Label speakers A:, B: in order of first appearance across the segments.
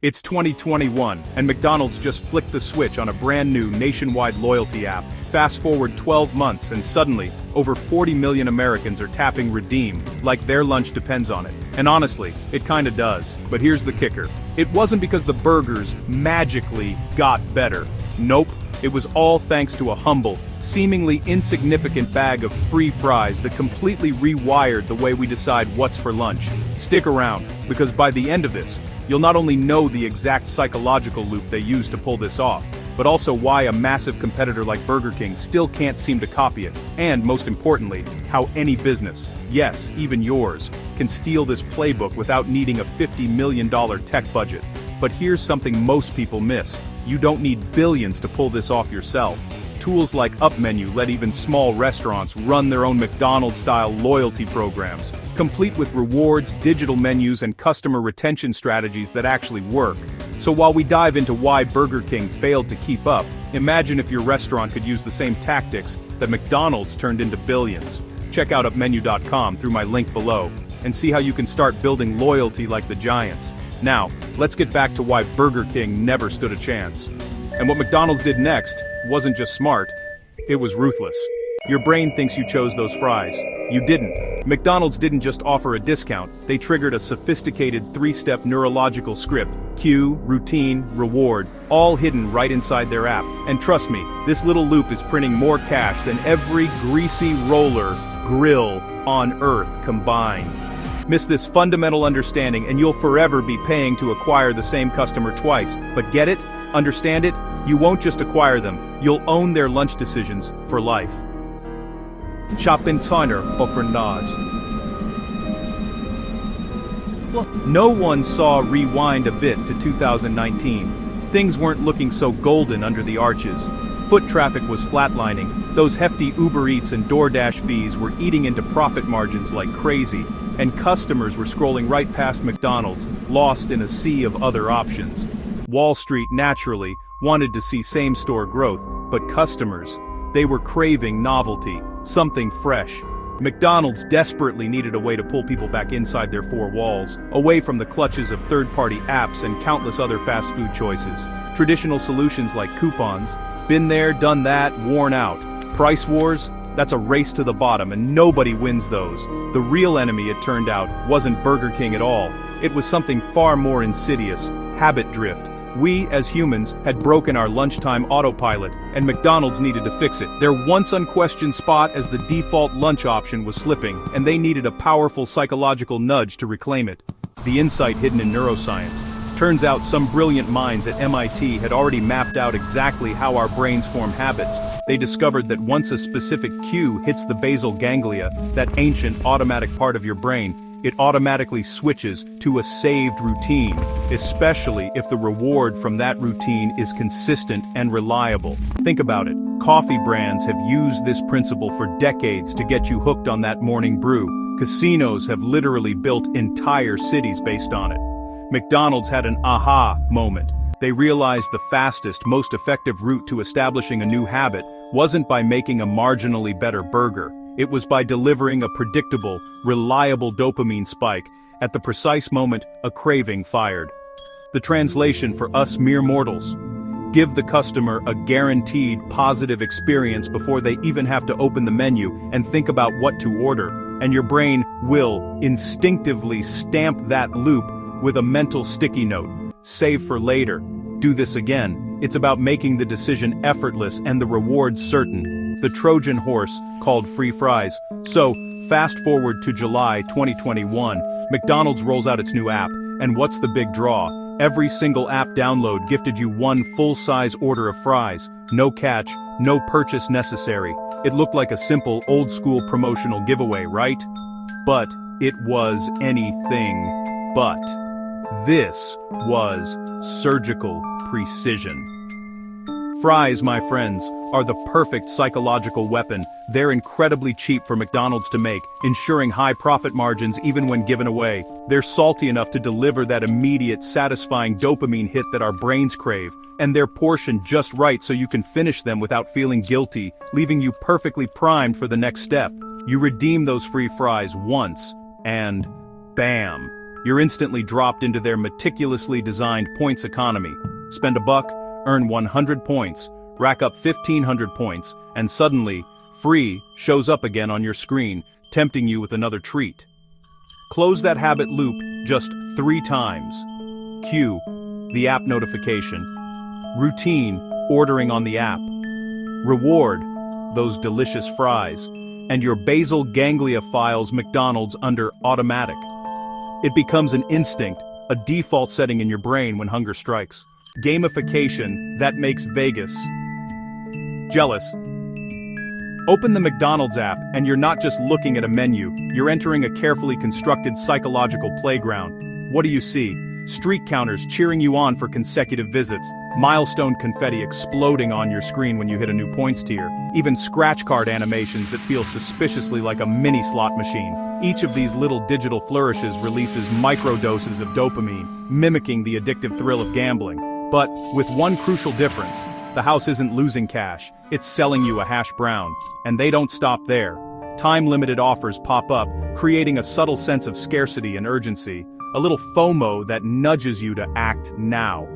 A: It's 2021, and McDonald's just flicked the switch on a brand new nationwide loyalty app. Fast forward 12 months and suddenly, over 40 million Americans are tapping redeem, like their lunch depends on it. And honestly, it kinda does. But here's the kicker. It wasn't because the burgers magically got better. Nope, it was all thanks to a humble, seemingly insignificant bag of free fries that completely rewired the way we decide what's for lunch. Stick around, because by the end of this, you'll not only know the exact psychological loop they used to pull this off, but also why a massive competitor like Burger King still can't seem to copy it, and most importantly, how any business, yes, even yours, can steal this playbook without needing a $50 million tech budget. But here's something most people miss. You don't need billions to pull this off yourself. Tools like UpMenu let even small restaurants run their own McDonald's-style loyalty programs, complete with rewards, digital menus, and customer retention strategies that actually work. So while we dive into why Burger King failed to keep up, imagine if your restaurant could use the same tactics that McDonald's turned into billions. Check out upmenu.com through my link below, and see how you can start building loyalty like the giants. Now, let's get back to why Burger King never stood a chance. And what McDonald's did next wasn't just smart, it was ruthless. Your brain thinks you chose those fries. You didn't. McDonald's didn't just offer a discount, they triggered a sophisticated three-step neurological script: cue, routine, reward, all hidden right inside their app. And trust me, this little loop is printing more cash than every greasy roller grill on Earth combined. Miss this fundamental understanding and you'll forever be paying to acquire the same customer twice. But get it? Understand it? You won't just acquire them, you'll own their lunch decisions for life. Shoppinsigner for Nas. No one saw rewind a bit to 2019. Things weren't looking so golden under the arches. Foot traffic was flatlining, those hefty Uber Eats and DoorDash fees were eating into profit margins like crazy, and customers were scrolling right past McDonald's, lost in a sea of other options. Wall Street naturally wanted to see same-store growth, but customers, they were craving novelty, something fresh. McDonald's desperately needed a way to pull people back inside their four walls, away from the clutches of third-party apps and countless other fast food choices. Traditional solutions like coupons, been there, done that, worn out. Price wars? That's a race to the bottom and nobody wins those. The real enemy, it turned out, wasn't Burger King at all. It was something far more insidious: habit drift. We, as humans, had broken our lunchtime autopilot, and McDonald's needed to fix it. Their once unquestioned spot as the default lunch option was slipping, and they needed a powerful psychological nudge to reclaim it. The insight hidden in neuroscience. Turns out some brilliant minds at MIT had already mapped out exactly how our brains form habits. They discovered that once a specific cue hits the basal ganglia, that ancient automatic part of your brain, it automatically switches to a saved routine, especially if the reward from that routine is consistent and reliable. Think about it. Coffee brands have used this principle for decades to get you hooked on that morning brew. Casinos have literally built entire cities based on it. McDonald's had an aha moment. They realized the fastest, most effective route to establishing a new habit wasn't by making a marginally better burger. It was by delivering a predictable, reliable dopamine spike at the precise moment a craving fired. The translation for us mere mortals: give the customer a guaranteed positive experience before they even have to open the menu and think about what to order, and your brain will instinctively stamp that loop with a mental sticky note: save for later. Do this again. It's about making the decision effortless and the reward certain. The Trojan horse called free fries. So, fast forward to July 2021, McDonald's rolls out its new app, and what's the big draw? Every single app download gifted you one full-size order of fries. No catch, no purchase necessary. It looked like a simple, old-school promotional giveaway, right? But it was anything but. This was surgical precision. Fries, my friends, are the perfect psychological weapon. They're incredibly cheap for McDonald's to make, ensuring high profit margins even when given away. They're salty enough to deliver that immediate, satisfying dopamine hit that our brains crave, and they're portioned just right so you can finish them without feeling guilty, leaving you perfectly primed for the next step. You redeem those free fries once, and bam! you're instantly dropped into their meticulously designed points economy. Spend $1, earn 100 points, rack up 1,500 points, and suddenly, free shows up again on your screen, tempting you with another treat. Close that habit loop just 3 times. Cue the app notification. Routine, ordering on the app. Reward, those delicious fries. And your basal ganglia files McDonald's under automatic. It becomes an instinct, a default setting in your brain when hunger strikes. Gamification that makes Vegas jealous. Open the McDonald's app and you're not just looking at a menu, you're entering a carefully constructed psychological playground. What do you see? Streak counters cheering you on for consecutive visits, milestone confetti exploding on your screen when you hit a new points tier, even scratch card animations that feel suspiciously like a mini slot machine. Each of these little digital flourishes releases microdoses of dopamine, mimicking the addictive thrill of gambling. But with one crucial difference, the house isn't losing cash, it's selling you a hash brown. And they don't stop there. Time-limited offers pop up, creating a subtle sense of scarcity and urgency, a little FOMO that nudges you to act now.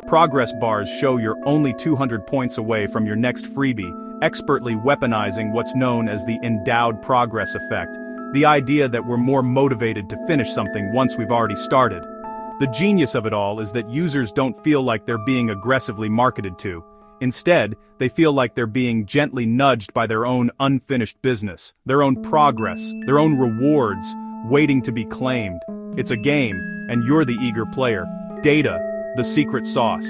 A: Progress bars show you're only 200 points away from your next freebie, expertly weaponizing what's known as the endowed progress effect, the idea that we're more motivated to finish something once we've already started. The genius of it all is that users don't feel like they're being aggressively marketed to. Instead, they feel like they're being gently nudged by their own unfinished business, their own progress, their own rewards, waiting to be claimed. It's a game, and you're the eager player. Data, the secret sauce.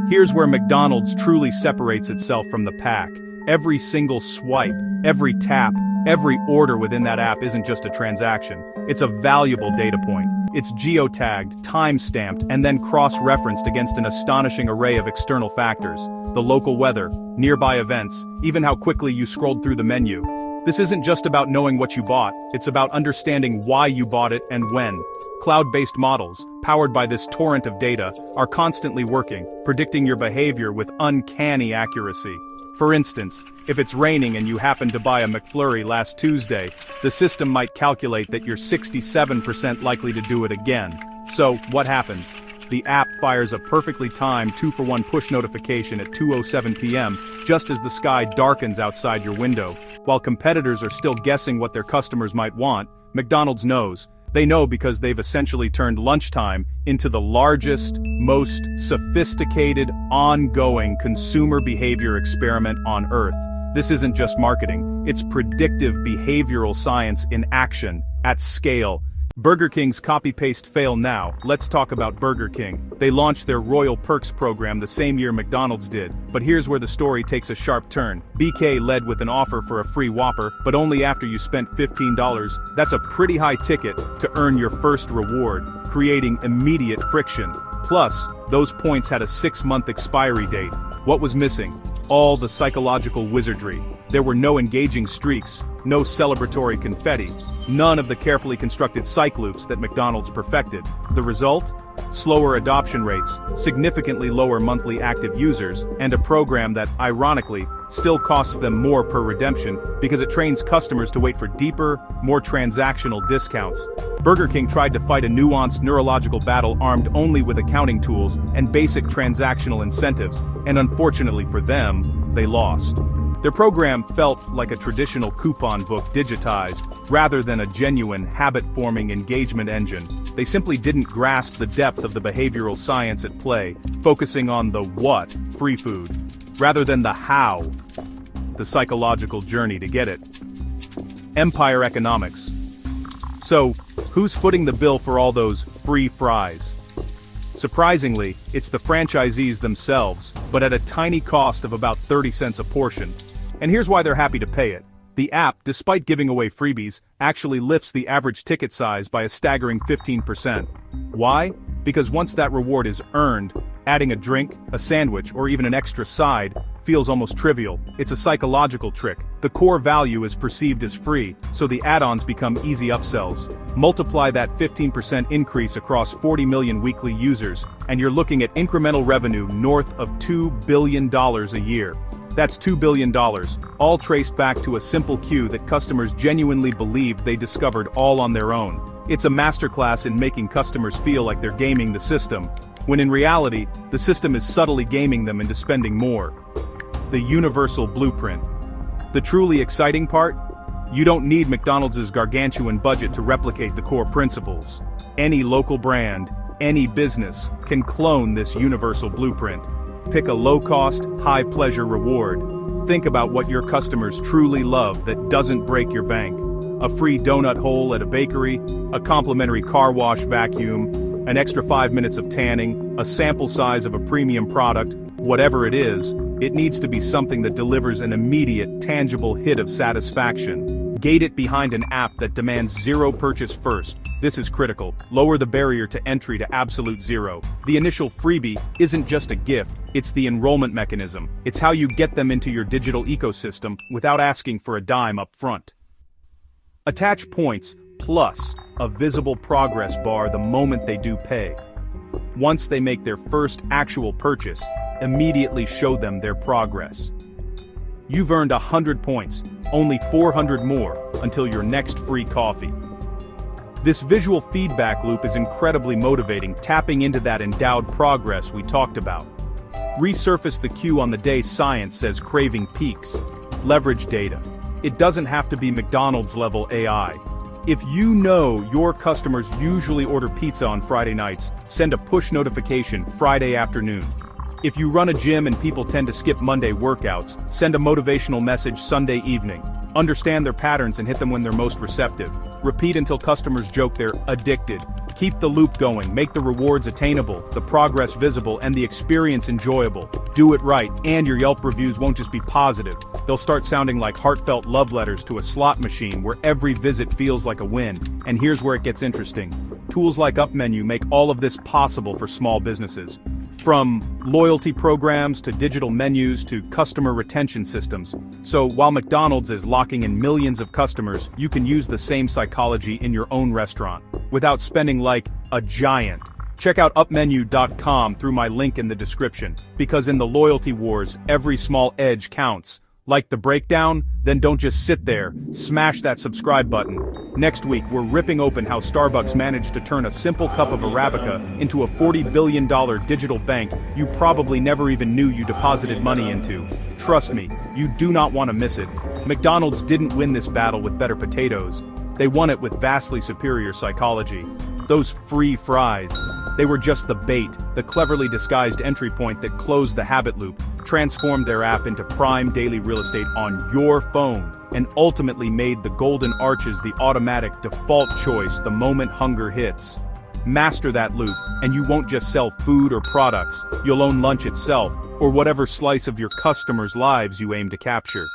A: Here's where McDonald's truly separates itself from the pack. Every single swipe, every tap, every order within that app isn't just a transaction. It's a valuable data point. It's geotagged, time-stamped, and then cross-referenced against an astonishing array of external factors. The local weather, nearby events, even how quickly you scrolled through the menu. This isn't just about knowing what you bought, it's about understanding why you bought it and when. Cloud-based models, powered by this torrent of data, are constantly working, predicting your behavior with uncanny accuracy. For instance, if it's raining and you happen to buy a McFlurry last Tuesday, the system might calculate that you're 67% likely to do it again. So, what happens? The app fires a perfectly timed 2-for-1 push notification at 2:07 p.m., just as the sky darkens outside your window. While competitors are still guessing what their customers might want, McDonald's knows. They know because they've essentially turned lunchtime into the largest, most sophisticated, ongoing consumer behavior experiment on Earth. This isn't just marketing, it's predictive behavioral science in action, at scale. Burger King's copy-paste fail now. Let's talk about Burger King. They launched their Royal Perks program the same year McDonald's did, but here's where the story takes a sharp turn. BK led with an offer for a free Whopper, but only after you spent $15. That's a pretty high ticket to earn your first reward, creating immediate friction. Plus, those points had a 6-month expiry date. What was missing? All the psychological wizardry. There were no engaging streaks, no celebratory confetti, none of the carefully constructed psych loops that McDonald's perfected. The result? Slower adoption rates, significantly lower monthly active users, and a program that, ironically, still costs them more per redemption because it trains customers to wait for deeper, more transactional discounts. Burger King tried to fight a nuanced neurological battle armed only with accounting tools and basic transactional incentives, and unfortunately for them, they lost. Their program felt like a traditional coupon book digitized, rather than a genuine, habit-forming engagement engine. They simply didn't grasp the depth of the behavioral science at play, focusing on the what, free food, rather than the how, the psychological journey to get it. Empire economics. So, who's footing the bill for all those free fries? Surprisingly, it's the franchisees themselves, but at a tiny cost of about 30 cents a portion. And here's why they're happy to pay it. The app, despite giving away freebies, actually lifts the average ticket size by a staggering 15%. Why? Because once that reward is earned, adding a drink, a sandwich, or even an extra side feels almost trivial. It's a psychological trick. The core value is perceived as free, so the add-ons become easy upsells. Multiply that 15% increase across 40 million weekly users, and you're looking at incremental revenue north of $2 billion a year. That's $2 billion, all traced back to a simple cue that customers genuinely believed they discovered all on their own. It's a masterclass in making customers feel like they're gaming the system, when in reality, the system is subtly gaming them into spending more. The universal blueprint. The truly exciting part? You don't need McDonald's gargantuan budget to replicate the core principles. Any local brand, any business, can clone this universal blueprint. Pick a low-cost, high-pleasure reward. Think about what your customers truly love that doesn't break your bank. A free donut hole at a bakery, a complimentary car wash vacuum, an extra 5 minutes of tanning, a sample size of a premium product, whatever it is, it needs to be something that delivers an immediate, tangible hit of satisfaction. Gate it behind an app that demands zero purchase first. This is critical. Lower the barrier to entry to absolute zero. The initial freebie isn't just a gift, it's the enrollment mechanism. It's how you get them into your digital ecosystem without asking for a dime up front. Attach points plus a visible progress bar the moment they do pay. Once they make their first actual purchase, immediately show them their progress. You've earned 100 points, only 400 more until your next free coffee. This visual feedback loop is incredibly motivating, tapping into that endowed progress we talked about. Resurface the cue on the day science says craving peaks. Leverage data. It doesn't have to be McDonald's level AI. If you know your customers usually order pizza on Friday nights, send a push notification Friday afternoon. If you run a gym and people tend to skip Monday workouts, send a motivational message Sunday evening. Understand their patterns and hit them when they're most receptive. Repeat until customers joke they're addicted. Keep the loop going, make the rewards attainable, the progress visible, and the experience enjoyable. Do it right, and your Yelp reviews won't just be positive. They'll start sounding like heartfelt love letters to a slot machine where every visit feels like a win. And here's where it gets interesting. Tools like UpMenu make all of this possible for small businesses. From loyalty programs to digital menus to customer retention systems. So while McDonald's is locking in millions of customers, you can use the same psychology in your own restaurant without spending like a giant. Check out upmenu.com through my link in the description, because in the loyalty wars, every small edge counts. Like the breakdown? Then don't just sit there, smash that subscribe button. Next week, we're ripping open how Starbucks managed to turn a simple cup of Arabica into a $40 billion digital bank you probably never even knew you deposited money into. Trust me, you do not want to miss it. McDonald's didn't win this battle with better potatoes. They won it with vastly superior psychology. Those free fries. They were just the bait, the cleverly disguised entry point that closed the habit loop, transformed their app into prime daily real estate on your phone, and ultimately made the golden arches the automatic default choice the moment hunger hits. Master that loop, and you won't just sell food or products, you'll own lunch itself, or whatever slice of your customers' lives you aim to capture.